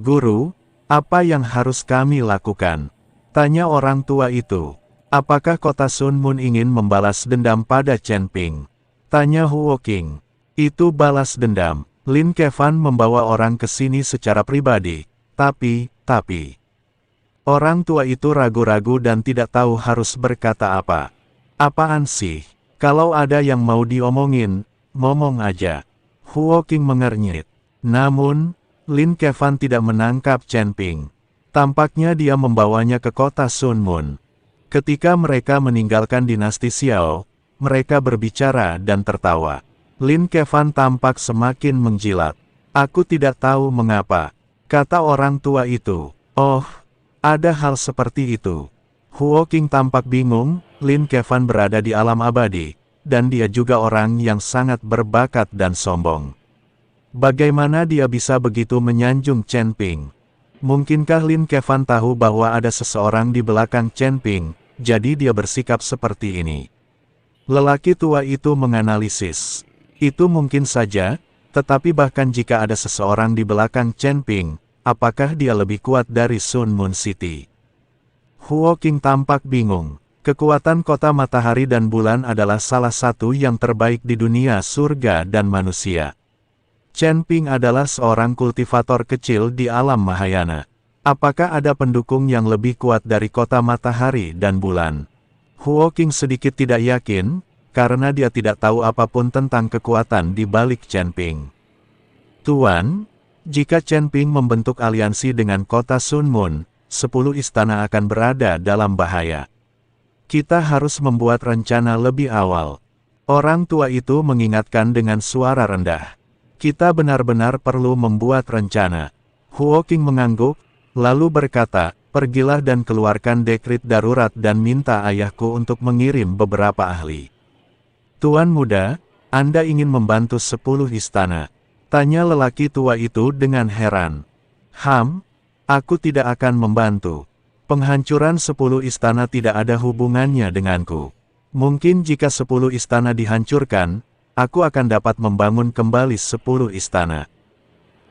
Guru, apa yang harus kami lakukan? Tanya orang tua itu. Apakah kota Sun Moon ingin membalas dendam pada Chen Ping? Tanya Huo Qing. Itu balas dendam. Lin Kevan membawa orang ke sini secara pribadi. Tapi. Orang tua itu ragu-ragu dan tidak tahu harus berkata apa. Apaan sih? Kalau ada yang mau diomongin, ngomong aja. Huo Qing mengernyit. Namun, Lin Kevan tidak menangkap Chen Ping. Tampaknya dia membawanya ke kota Sun Moon. Ketika mereka meninggalkan dinasti Xiao, mereka berbicara dan tertawa. Lin Kevan tampak semakin menjilat. Aku tidak tahu mengapa, kata orang tua itu. Oh, ada hal seperti itu. Huo Qing tampak bingung. Lin Kevan berada di alam abadi, dan dia juga orang yang sangat berbakat dan sombong. Bagaimana dia bisa begitu menyanjung Chen Ping? Mungkinkah Lin Kevan tahu bahwa ada seseorang di belakang Chen Ping, jadi dia bersikap seperti ini? Lelaki tua itu menganalisis. Itu mungkin saja, tetapi bahkan jika ada seseorang di belakang Chen Ping, apakah dia lebih kuat dari Sun Moon City? Huo Qing tampak bingung. Kekuatan kota matahari dan bulan adalah salah satu yang terbaik di dunia surga dan manusia. Chen Ping adalah seorang kultivator kecil di alam Mahayana. Apakah ada pendukung yang lebih kuat dari kota matahari dan bulan? Huo Qing sedikit tidak yakin, karena dia tidak tahu apapun tentang kekuatan di balik Chen Ping. Tuan, jika Chen Ping membentuk aliansi dengan kota Sun Moon, 10 istana akan berada dalam bahaya. Kita harus membuat rencana lebih awal. Orang tua itu mengingatkan dengan suara rendah. Kita benar-benar perlu membuat rencana. Huo Qing mengangguk, lalu berkata, pergilah dan keluarkan dekret darurat dan minta ayahku untuk mengirim beberapa ahli. Tuan muda, Anda ingin membantu 10 istana? Tanya lelaki tua itu dengan heran. Aku tidak akan membantu. Penghancuran 10 istana tidak ada hubungannya denganku. Mungkin jika 10 istana dihancurkan, aku akan dapat membangun kembali 10 istana.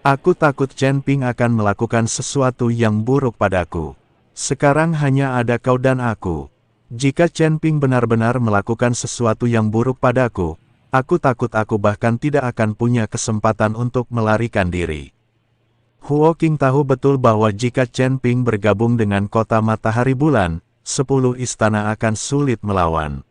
Aku takut Chen Ping akan melakukan sesuatu yang buruk padaku. Sekarang hanya ada kau dan aku. Jika Chen Ping benar-benar melakukan sesuatu yang buruk padaku, aku takut aku bahkan tidak akan punya kesempatan untuk melarikan diri. Huo Qing tahu betul bahwa jika Chen Ping bergabung dengan kota matahari bulan, 10 istana akan sulit melawan.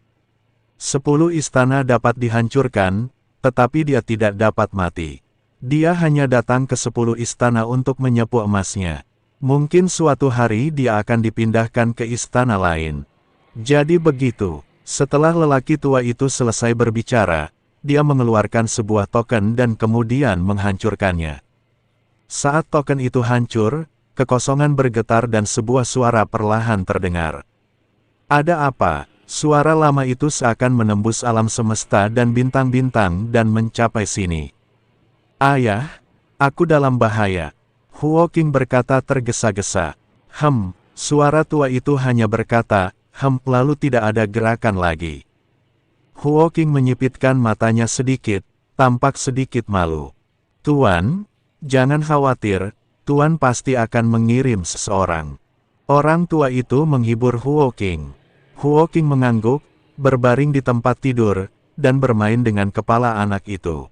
10 istana dapat dihancurkan, tetapi dia tidak dapat mati. Dia hanya datang ke 10 istana untuk menyapu emasnya. Mungkin suatu hari dia akan dipindahkan ke istana lain. Jadi begitu, setelah lelaki tua itu selesai berbicara, dia mengeluarkan sebuah token dan kemudian menghancurkannya. Saat token itu hancur, kekosongan bergetar dan sebuah suara perlahan terdengar. Ada apa? Suara lama itu seakan menembus alam semesta dan bintang-bintang dan mencapai sini. Ayah, aku dalam bahaya. Huo Qing berkata tergesa-gesa. Suara tua itu hanya berkata, lalu tidak ada gerakan lagi. Huo Qing menyipitkan matanya sedikit, tampak sedikit malu. Tuan, jangan khawatir, Tuan pasti akan mengirim seseorang. Orang tua itu menghibur Huo Qing. Huo Qing mengangguk, berbaring di tempat tidur, dan bermain dengan kepala anak itu.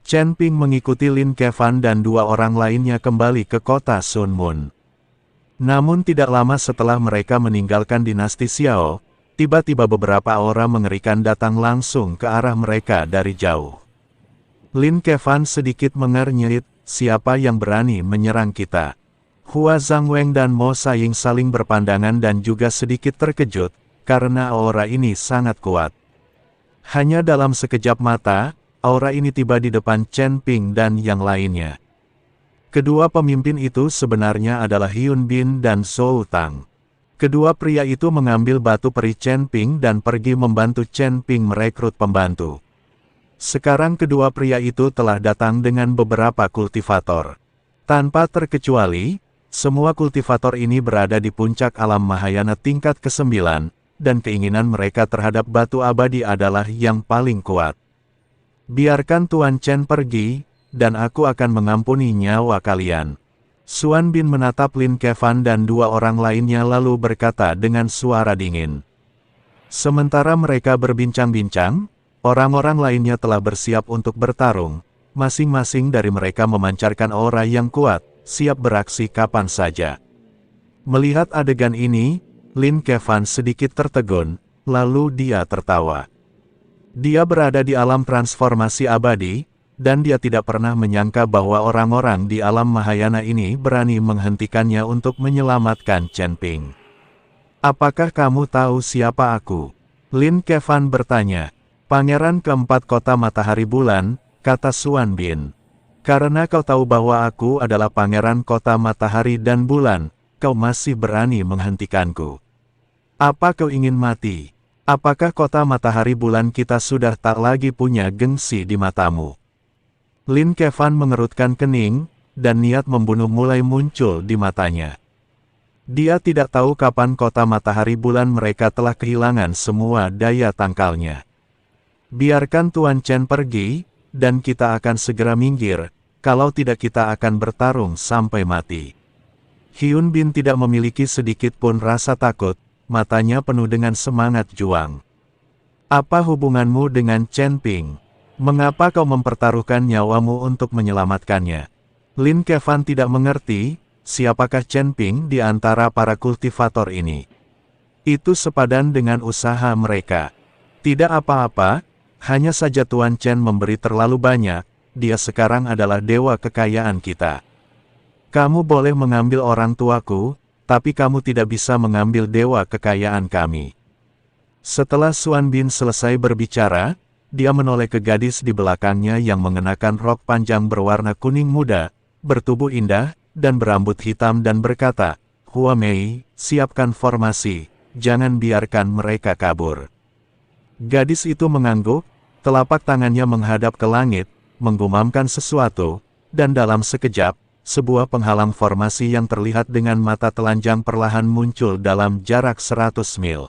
Chen Ping mengikuti Lin Kevan dan 2 orang lainnya kembali ke kota Sun Moon. Namun tidak lama setelah mereka meninggalkan dinasti Xiao, tiba-tiba beberapa aura mengerikan datang langsung ke arah mereka dari jauh. Lin Kevan sedikit mengernyit, siapa yang berani menyerang kita? Hua Zhangweng dan Mo Saiying saling berpandangan dan juga sedikit terkejut, karena aura ini sangat kuat. Hanya dalam sekejap mata, aura ini tiba di depan Chen Ping dan yang lainnya. Kedua pemimpin itu sebenarnya adalah Hyun Bin dan Zhou Tang. Kedua pria itu mengambil batu peri Chen Ping dan pergi membantu Chen Ping merekrut pembantu. Sekarang kedua pria itu telah datang dengan beberapa kultivator. Tanpa terkecuali, semua kultivator ini berada di puncak alam Mahayana tingkat ke-9, dan keinginan mereka terhadap batu abadi adalah yang paling kuat. Biarkan Tuan Chen pergi, dan aku akan mengampuni nyawa kalian. Xuan Bin menatap Lin Kevan dan dua orang lainnya lalu berkata dengan suara dingin. Sementara mereka berbincang-bincang, orang-orang lainnya telah bersiap untuk bertarung. Masing-masing dari mereka memancarkan aura yang kuat, siap beraksi kapan saja. Melihat adegan ini, Lin Kevan sedikit tertegun, lalu dia tertawa. Dia berada di alam transformasi abadi, dan dia tidak pernah menyangka bahwa orang-orang di alam Mahayana ini berani menghentikannya untuk menyelamatkan Chen Ping. Apakah kamu tahu siapa aku? Lin Kevan bertanya. Pangeran keempat kota matahari bulan, kata Xuan Bin. Karena kau tahu bahwa aku adalah pangeran kota matahari dan bulan, kau masih berani menghentikanku. Apa kau ingin mati? Apakah kota matahari bulan kita sudah tak lagi punya gengsi di matamu? Lin Kevan mengerutkan kening, dan niat membunuh mulai muncul di matanya. Dia tidak tahu kapan kota matahari bulan mereka telah kehilangan semua daya tangkalnya. Biarkan Tuan Chen pergi, dan kita akan segera minggir, kalau tidak kita akan bertarung sampai mati. Hyun Bin tidak memiliki sedikit pun rasa takut, matanya penuh dengan semangat juang. Apa hubunganmu dengan Chen Ping? Mengapa kau mempertaruhkan nyawamu untuk menyelamatkannya? Lin Kevan tidak mengerti, siapakah Chen Ping di antara para kultivator ini. Itu sepadan dengan usaha mereka. Tidak apa-apa, hanya saja Tuan Chen memberi terlalu banyak, dia sekarang adalah dewa kekayaan kita. Kamu boleh mengambil orang tuaku, tapi kamu tidak bisa mengambil dewa kekayaan kami. Setelah Xuan Bin selesai berbicara, dia menoleh ke gadis di belakangnya yang mengenakan rok panjang berwarna kuning muda, bertubuh indah, dan berambut hitam dan berkata, Hua Mei, siapkan formasi, jangan biarkan mereka kabur. Gadis itu mengangguk, telapak tangannya menghadap ke langit, menggumamkan sesuatu, dan dalam sekejap, sebuah penghalang formasi yang terlihat dengan mata telanjang perlahan muncul dalam jarak 100 mil.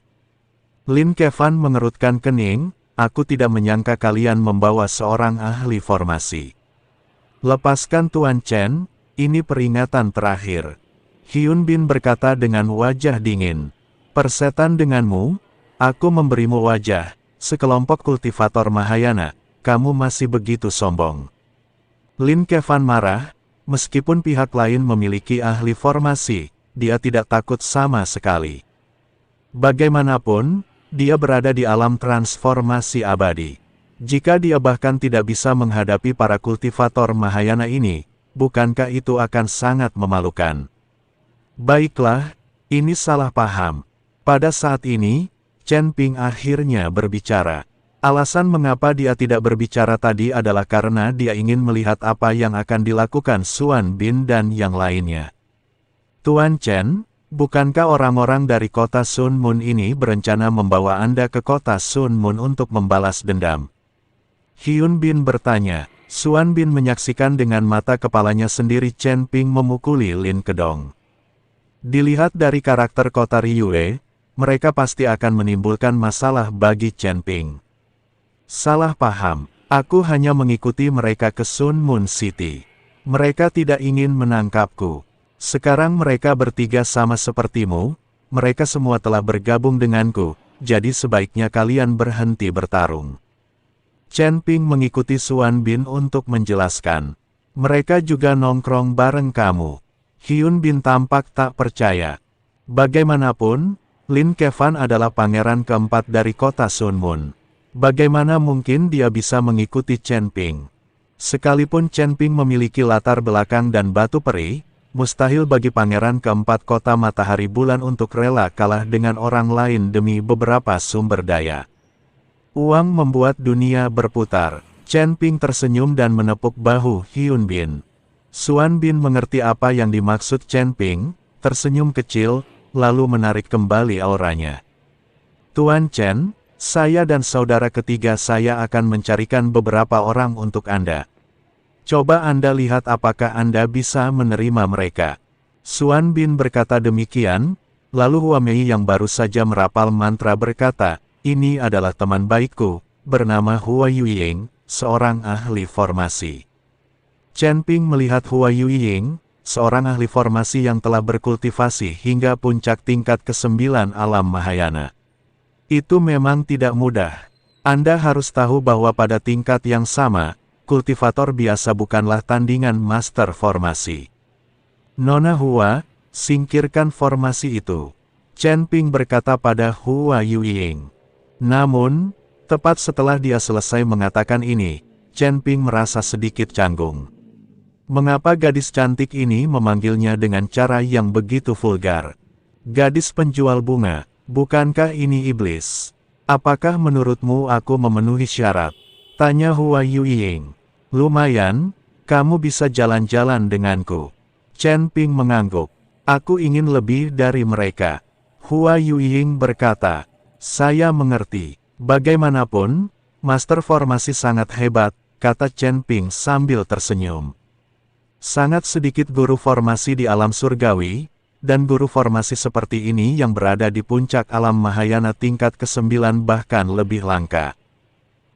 Lin Kevan mengerutkan kening, aku tidak menyangka kalian membawa seorang ahli formasi. Lepaskan Tuan Chen, ini peringatan terakhir. Hyun Bin berkata dengan wajah dingin. Persetan denganmu, aku memberimu wajah, sekelompok kultivator Mahayana, kamu masih begitu sombong. Lin Kevan marah. Meskipun pihak lain memiliki ahli formasi, dia tidak takut sama sekali. Bagaimanapun, dia berada di alam transformasi abadi. Jika dia bahkan tidak bisa menghadapi para kultivator Mahayana ini, bukankah itu akan sangat memalukan? Baiklah, ini salah paham. Pada saat ini, Chen Ping akhirnya berbicara. Alasan mengapa dia tidak berbicara tadi adalah karena dia ingin melihat apa yang akan dilakukan Xuan Bin dan yang lainnya. Tuan Chen, bukankah orang-orang dari kota Sun Moon ini berencana membawa Anda ke kota Sun Moon untuk membalas dendam? Hyun Bin bertanya. Xuan Bin menyaksikan dengan mata kepalanya sendiri Chen Ping memukuli Lin Kedong. Dilihat dari karakter kota Ryue, mereka pasti akan menimbulkan masalah bagi Chen Ping. Salah paham, aku hanya mengikuti mereka ke Sun Moon City. Mereka tidak ingin menangkapku. Sekarang mereka bertiga sama sepertimu, mereka semua telah bergabung denganku, jadi sebaiknya kalian berhenti bertarung. Chen Ping mengikuti Xuan Bin untuk menjelaskan. Mereka juga nongkrong bareng kamu. Hyun Bin tampak tak percaya. Bagaimanapun, Lin Kevan adalah pangeran keempat dari kota Sun Moon. Bagaimana mungkin dia bisa mengikuti Chen Ping? Sekalipun Chen Ping memiliki latar belakang dan batu peri, mustahil bagi pangeran keempat kota matahari bulan untuk rela kalah dengan orang lain demi beberapa sumber daya. Uang membuat dunia berputar. Chen Ping tersenyum dan menepuk bahu Hyun Bin. Xuan Bin mengerti apa yang dimaksud Chen Ping, tersenyum kecil, lalu menarik kembali auranya. Tuan Chen, saya dan saudara ketiga saya akan mencarikan beberapa orang untuk Anda. Coba Anda lihat apakah Anda bisa menerima mereka. Xuan Bin berkata demikian, lalu Hua Mei yang baru saja merapal mantra berkata, ini adalah teman baikku, bernama Hua Yuying, seorang ahli formasi. Chen Ping melihat Hua Yueying, seorang ahli formasi yang telah berkultivasi hingga puncak tingkat ke-9 alam Mahayana. Itu memang tidak mudah. Anda harus tahu bahwa pada tingkat yang sama, kultivator biasa bukanlah tandingan master formasi. Nona Hua, singkirkan formasi itu. Chen Ping berkata pada Hua Yueying. Namun, tepat setelah dia selesai mengatakan ini, Chen Ping merasa sedikit canggung. Mengapa gadis cantik ini memanggilnya dengan cara yang begitu vulgar? Gadis penjual bunga, bukankah ini iblis? Apakah menurutmu aku memenuhi syarat? Tanya Hua Yueying. Lumayan, kamu bisa jalan-jalan denganku. Chen Ping mengangguk. Aku ingin lebih dari mereka. Hua Yueying berkata, saya mengerti. Bagaimanapun, master formasi sangat hebat, kata Chen Ping sambil tersenyum. Sangat sedikit guru formasi di alam surgawi, dan guru formasi seperti ini yang berada di puncak alam Mahayana tingkat ke-9 bahkan lebih langka.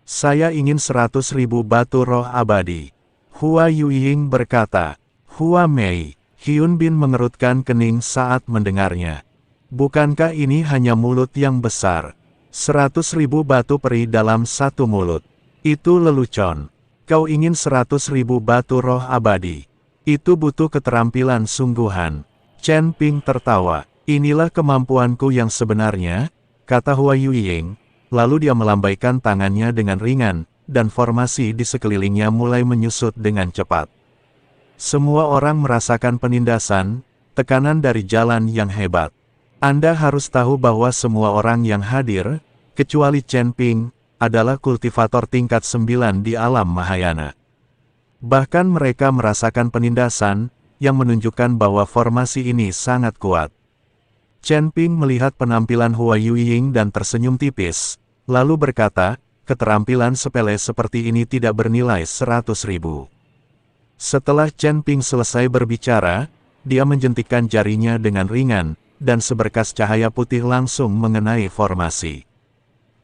Saya ingin 100.000 batu roh abadi. Hua Yueying berkata. Hua Mei, Hyun Bin mengerutkan kening saat mendengarnya. Bukankah ini hanya mulut yang besar? 100.000 batu peri dalam satu mulut. Itu lelucon. Kau ingin 100.000 batu roh abadi. Itu butuh keterampilan sungguhan. Chen Ping tertawa. Inilah kemampuanku yang sebenarnya, kata Hua Yueying. Lalu dia melambaikan tangannya dengan ringan, dan formasi di sekelilingnya mulai menyusut dengan cepat. Semua orang merasakan penindasan, tekanan dari jalan yang hebat. Anda harus tahu bahwa semua orang yang hadir, kecuali Chen Ping, adalah kultivator tingkat 9 di alam Mahayana. Bahkan mereka merasakan penindasan, yang menunjukkan bahwa formasi ini sangat kuat. Chen Ping melihat penampilan Hua Yueying dan tersenyum tipis, lalu berkata, keterampilan sepele seperti ini tidak bernilai 100.000. Setelah Chen Ping selesai berbicara, dia menjentikkan jarinya dengan ringan, dan seberkas cahaya putih langsung mengenai formasi.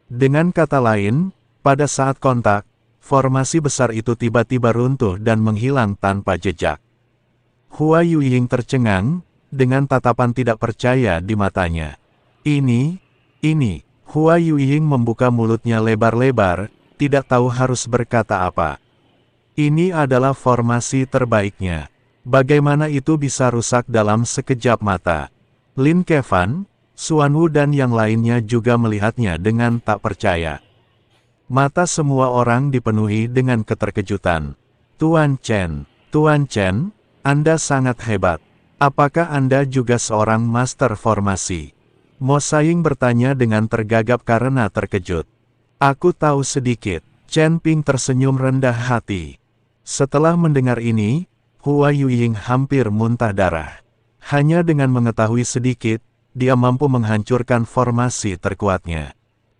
Dengan kata lain, pada saat kontak, formasi besar itu tiba-tiba runtuh dan menghilang tanpa jejak. Hua Yueying tercengang, dengan tatapan tidak percaya di matanya. Ini. Hua Yueying membuka mulutnya lebar-lebar, tidak tahu harus berkata apa. Ini adalah formasi terbaiknya. Bagaimana itu bisa rusak dalam sekejap mata? Lin Kevan, Xuan Wu dan yang lainnya juga melihatnya dengan tak percaya. Mata semua orang dipenuhi dengan keterkejutan. Tuan Chen, Anda sangat hebat. Apakah Anda juga seorang master formasi? Mo Saiying bertanya dengan tergagap karena terkejut. Aku tahu sedikit. Chen Ping tersenyum rendah hati. Setelah mendengar ini, Hua Yueying hampir muntah darah. Hanya dengan mengetahui sedikit, dia mampu menghancurkan formasi terkuatnya.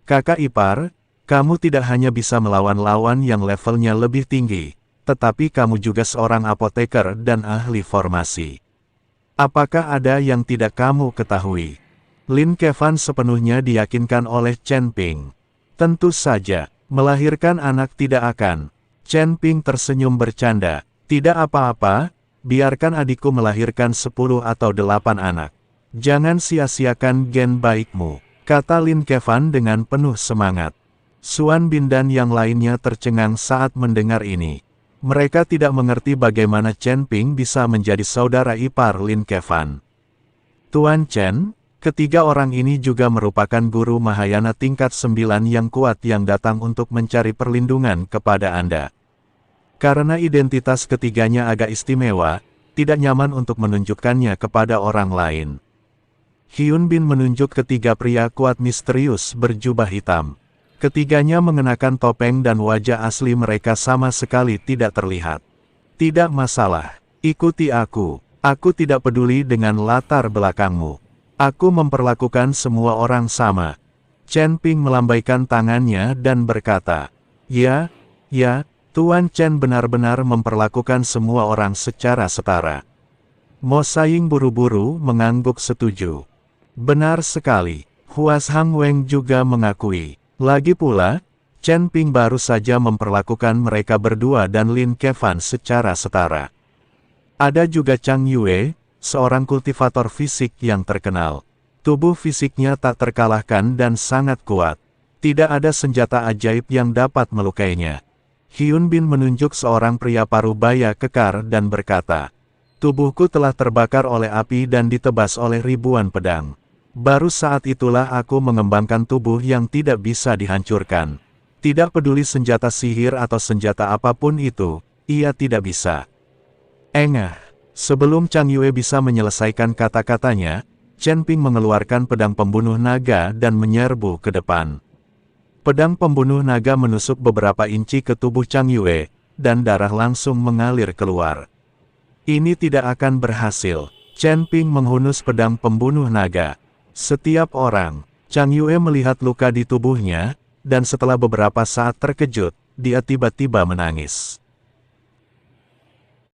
Kakak ipar, kamu tidak hanya bisa melawan lawan yang levelnya lebih tinggi, tetapi kamu juga seorang apoteker dan ahli formasi. Apakah ada yang tidak kamu ketahui? Lin Kevan sepenuhnya diyakinkan oleh Chen Ping. Tentu saja, melahirkan anak tidak akan. Chen Ping tersenyum bercanda. Tidak apa-apa, biarkan adikku melahirkan 10 atau 8 anak. Jangan sia-siakan gen baikmu, kata Lin Kevan dengan penuh semangat. Xuan Bin dan yang lainnya tercengang saat mendengar ini. Mereka tidak mengerti bagaimana Chen Ping bisa menjadi saudara ipar Lin Kevan. Tuan Chen, ketiga orang ini juga merupakan guru Mahayana tingkat 9 yang kuat yang datang untuk mencari perlindungan kepada Anda. Karena identitas ketiganya agak istimewa, tidak nyaman untuk menunjukkannya kepada orang lain. Hyun Bin menunjuk ketiga pria kuat misterius berjubah hitam. Ketiganya mengenakan topeng dan wajah asli mereka sama sekali tidak terlihat. Tidak masalah, ikuti aku. Aku tidak peduli dengan latar belakangmu. Aku memperlakukan semua orang sama. Chen Ping melambaikan tangannya dan berkata, Ya, Tuan Chen benar-benar memperlakukan semua orang secara setara. Mo Saiying buru-buru mengangguk setuju. Benar sekali, Huas Hang Weng juga mengakui. Lagi pula, Chen Ping baru saja memperlakukan mereka berdua dan Lin Kevan secara setara. Ada juga Chang Yue, seorang kultivator fisik yang terkenal. Tubuh fisiknya tak terkalahkan dan sangat kuat. Tidak ada senjata ajaib yang dapat melukainya. Hyun Bin menunjuk seorang pria parubaya kekar dan berkata, "Tubuhku telah terbakar oleh api dan ditebas oleh ribuan pedang. Baru saat itulah aku mengembangkan tubuh yang tidak bisa dihancurkan. Tidak peduli senjata sihir atau senjata apapun itu, ia tidak bisa." Engah. Sebelum Chang Yue bisa menyelesaikan kata-katanya, Chen Ping mengeluarkan pedang pembunuh naga dan menyerbu ke depan. Pedang pembunuh naga menusuk beberapa inci ke tubuh Chang Yue, dan darah langsung mengalir keluar. Ini tidak akan berhasil. Chen Ping menghunus pedang pembunuh naga. Setiap orang, Chang Yue melihat luka di tubuhnya, dan setelah beberapa saat terkejut, dia tiba-tiba menangis.